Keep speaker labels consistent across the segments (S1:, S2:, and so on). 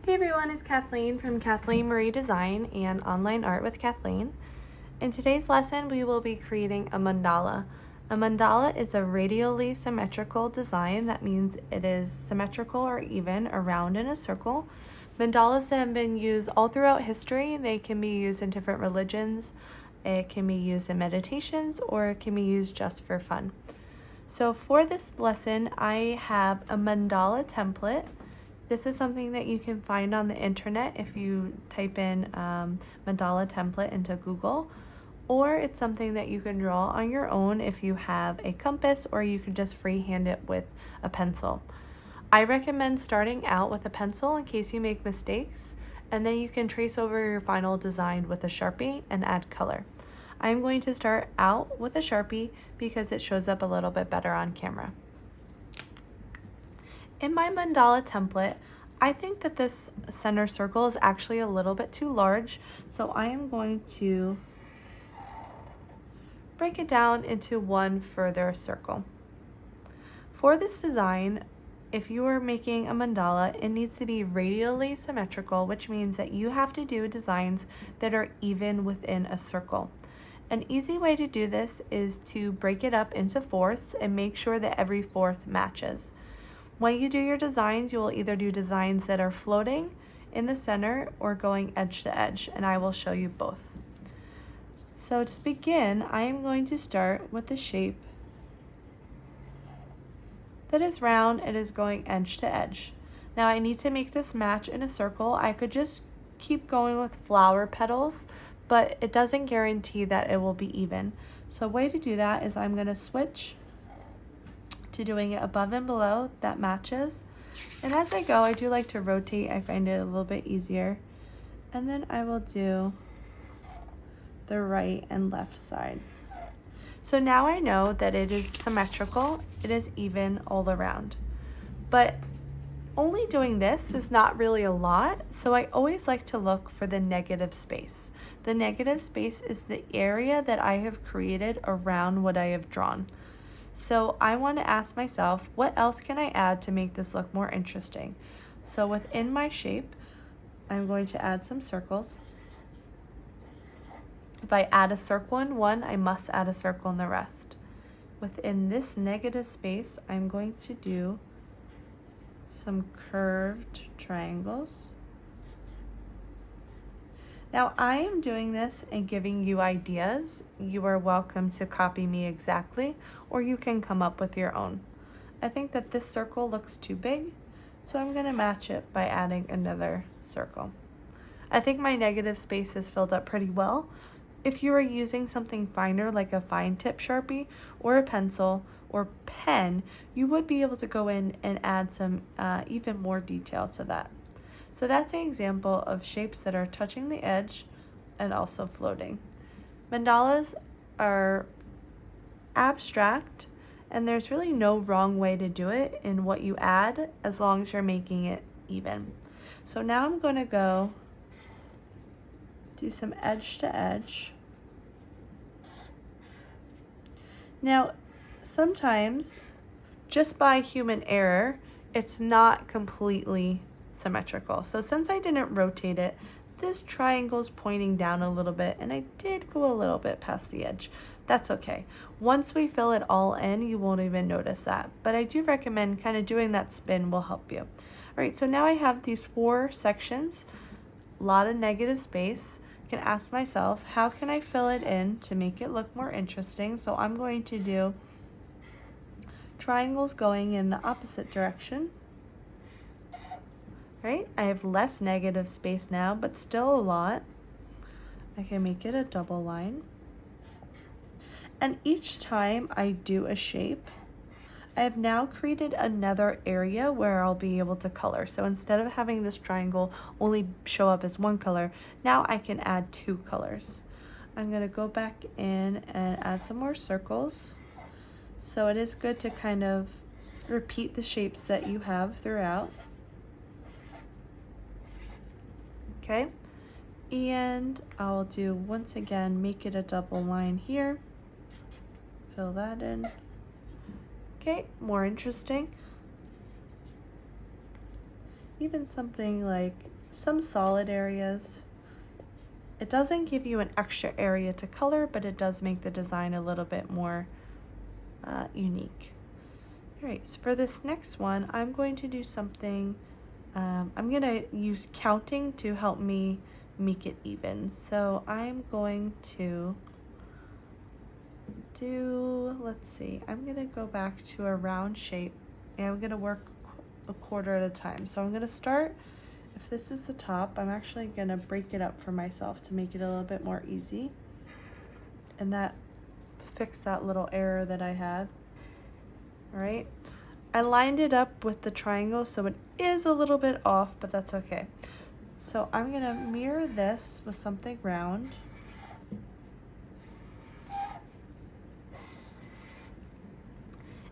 S1: Hey everyone, it's Kathleen from Kathleen Marie Design and Online Art with Kathleen. In today's lesson, we will be creating a mandala. A mandala is a radially symmetrical design. That means it is symmetrical or even around in a circle. Mandalas have been used all throughout history. They can be used in different religions. It can be used in meditations, or it can be used just for fun. So for this lesson, I have a mandala template. This is something that you can find on the internet if you type in mandala template into Google, or it's something that you can draw on your own if you have a compass, or you can just freehand it with a pencil. I recommend starting out with a pencil in case you make mistakes, and then you can trace over your final design with a Sharpie and add color. I'm going to start out with a Sharpie because it shows up a little bit better on camera. In my mandala template, I think that this center circle is actually a little bit too large, so I am going to break it down into one further circle. For this design, if you are making a mandala, it needs to be radially symmetrical, which means that you have to do designs that are even within a circle. An easy way to do this is to break it up into fourths and make sure that every fourth matches. When you do your designs, you will either do designs that are floating in the center or going edge to edge, and I will show you both. So to begin, I am going to start with the shape that is round and is going edge to edge. Now I need to make this match in a circle. I could just keep going with flower petals, but it doesn't guarantee that it will be even. So a way to do that is I'm going to switch to doing it above and below that matches, and as I go I do like to rotate. I find it a little bit easier, and then I will do the right and left side. So now I know that it is symmetrical, it is even all around, but only doing this is not really a lot, so I always like to look for the negative space. The negative space is the area that I have created around what I have drawn. So I want to ask myself, what else can I add to make this look more interesting? So within my shape, I'm going to add some circles. If I add a circle in one, I must add a circle in the rest. Within this negative space, I'm going to do some curved triangles. Now I am doing this and giving you ideas. You are welcome to copy me exactly, or you can come up with your own. I think that this circle looks too big, so I'm going to match it by adding another circle. I think my negative space is filled up pretty well. If you are using something finer like a fine tip Sharpie or a pencil or pen, you would be able to go in and add some even more detail to that. So that's an example of shapes that are touching the edge and also floating. Mandalas are abstract, and there's really no wrong way to do it in what you add as long as you're making it even. So now I'm going to go do some edge to edge. Now, sometimes just by human error, it's not completely symmetrical. So since I didn't rotate it, this triangle is pointing down a little bit, and I did go a little bit past the edge. That's okay. Once we fill it all in, you won't even notice that. But I do recommend kind of doing that spin will help you. All right, so now I have these 4 sections, a lot of negative space. I can ask myself, how can I fill it in to make it look more interesting? So I'm going to do triangles going in the opposite direction. Right, I have less negative space now, but still a lot. I can make it a double line. And each time I do a shape, I have now created another area where I'll be able to color. So instead of having this triangle only show up as one color, now I can add 2 colors. I'm going to go back in and add some more circles. So it is good to kind of repeat the shapes that you have throughout. Okay, and I'll do, once again, make it a double line here, fill that in. Okay, more interesting. even something like some solid areas. It doesn't give you an extra area to color, but it does make the design a little bit more unique. All right, so for this next one, I'm going to do something, I'm gonna use counting to help me make it even. So I'm going to do, let's see, I'm gonna go back to a round shape and I'm gonna work a quarter at a time. So I'm gonna start, if this is the top, I'm actually gonna break it up for myself to make it a little bit more easy. And that fixed that little error that I had. All right, I lined it up with the triangle, so it is a little bit off, but that's okay. So I'm gonna mirror this with something round.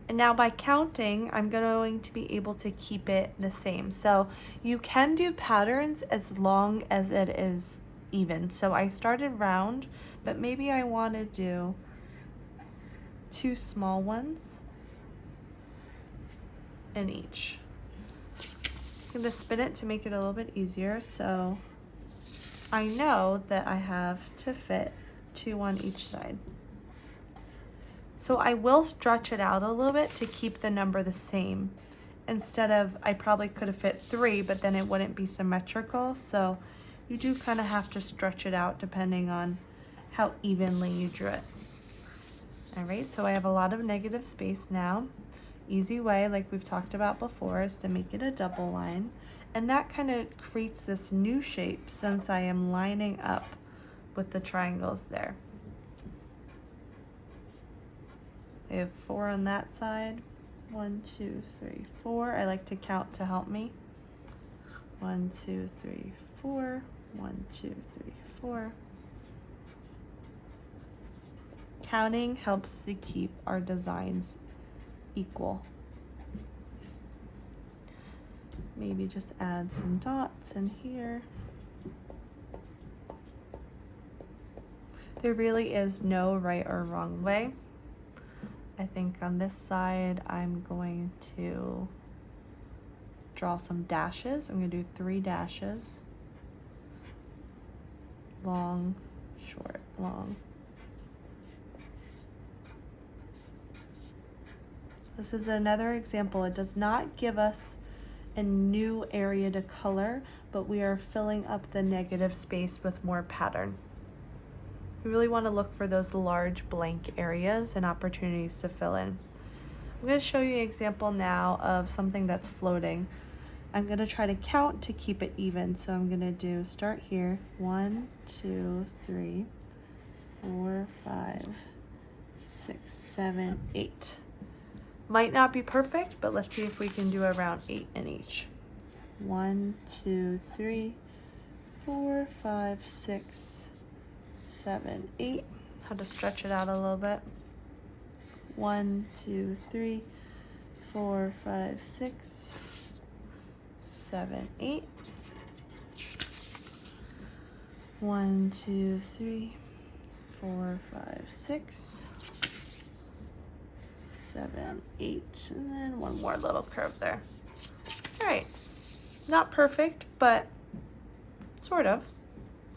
S1: And now by counting, I'm going to be able to keep it the same. So you can do patterns as long as it is even. So I started round, but maybe I want to do 2 small ones in each. I'm going to spin it to make it a little bit easier. So I know that I have to fit 2 on each side. So I will stretch it out a little bit to keep the number the same. Instead of, I probably could have fit 3, but then it wouldn't be symmetrical. So you do kind of have to stretch it out depending on how evenly you drew it. All right, so I have a lot of negative space now. Easy way, like we've talked about before, is to make it a double line. And that kind of creates this new shape since I am lining up with the triangles there. I have 4 on that side. 1, 2, 3, 4. I like to count to help me. 1, 2, 3, 4. 1, 2, 3, 4. Counting helps to keep our designs equal. Maybe just add some dots in here. There really is no right or wrong way. I think on this side, I'm going to draw some dashes. I'm going to do 3 dashes. Long, short, long. This is another example. It does not give us a new area to color, but we are filling up the negative space with more pattern. We really want to look for those large blank areas and opportunities to fill in. I'm going to show you an example now of something that's floating. I'm going to try to count to keep it even. So I'm going to start here, 1, 2, 3, 4, 5, 6, 7, 8. Might not be perfect, but let's see if we can do around 8 in each. 1, 2, 3, 4, 5, 6, 7, 8. How to stretch it out a little bit. 1, 2, 3, 4, 5, 6, 7, 8. 1, 2, 3, 4, 5, 6, 7, 8, and then one more little curve there. All right, not perfect, but sort of.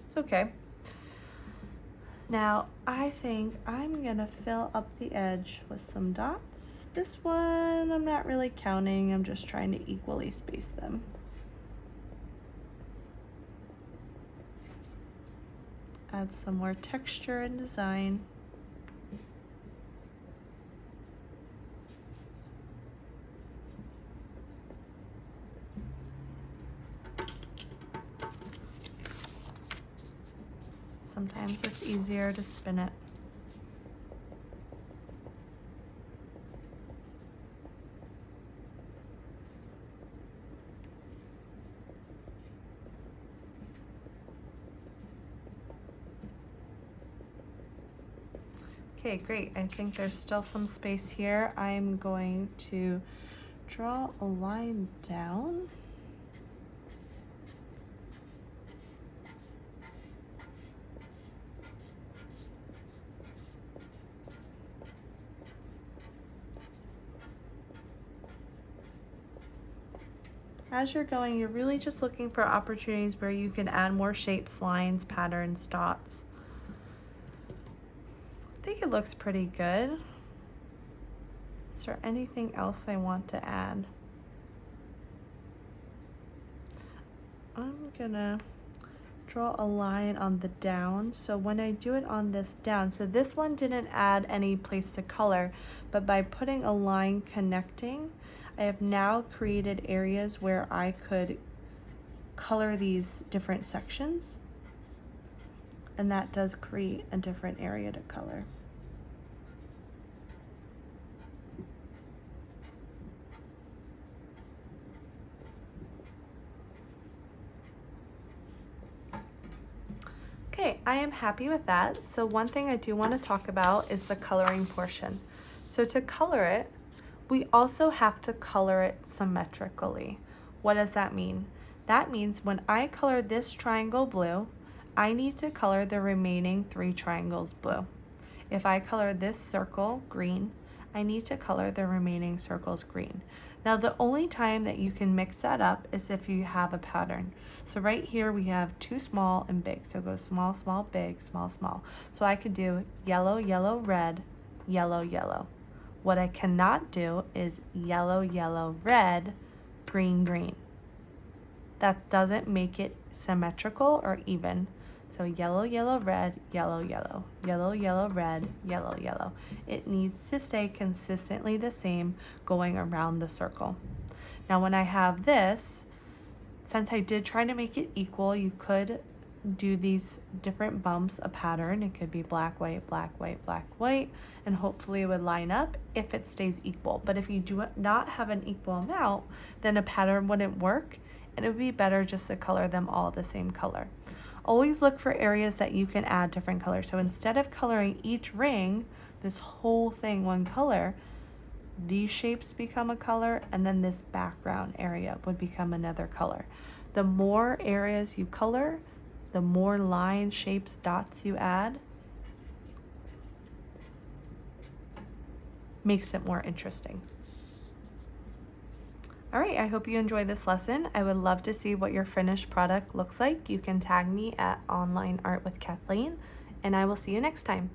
S1: It's okay. Now, I think I'm gonna fill up the edge with some dots. This one, I'm not really counting. I'm just trying to equally space them. Add some more texture and design. Sometimes it's easier to spin it. Okay, great. I think there's still some space here. I'm going to draw a line down. As you're going, you're really just looking for opportunities where you can add more shapes, lines, patterns, dots. I think it looks pretty good. Is there anything else I want to add? I'm gonna draw a line on the down. So when I do it on this down, so this one didn't add any place to color, but by putting a line connecting, I have now created areas where I could color these different sections, and that does create a different area to color. Okay, I am happy with that. So one thing I do want to talk about is the coloring portion. So to color it, we also have to color it symmetrically. What does that mean? That means when I color this triangle blue, I need to color the remaining 3 triangles blue. If I color this circle green, I need to color the remaining circles green. Now the only time that you can mix that up is if you have a pattern. So right here we have 2 small and big. So go small, small, big, small, small. So I could do yellow, yellow, red, yellow, yellow. What I cannot do is yellow, yellow, red, green, green. That doesn't make it symmetrical or even. So yellow, yellow, red, yellow, yellow, yellow, yellow, red, yellow, yellow. It needs to stay consistently the same going around the circle. Now when I have this, since I did try to make it equal, you could do these different bumps, a pattern. It could be black, white, black, white, black, white, and hopefully it would line up if it stays equal. But if you do not have an equal amount, then a pattern wouldn't work, and it would be better just to color them all the same color. Always look for areas that you can add different colors. So instead of coloring each ring, this whole thing one color, these shapes become a color, and then this background area would become another color. The more areas you color, the more line shapes, dots you add, makes it more interesting. All right, I hope you enjoyed this lesson. I would love to see what your finished product looks like. You can tag me at Online Art with Kathleen, and I will see you next time.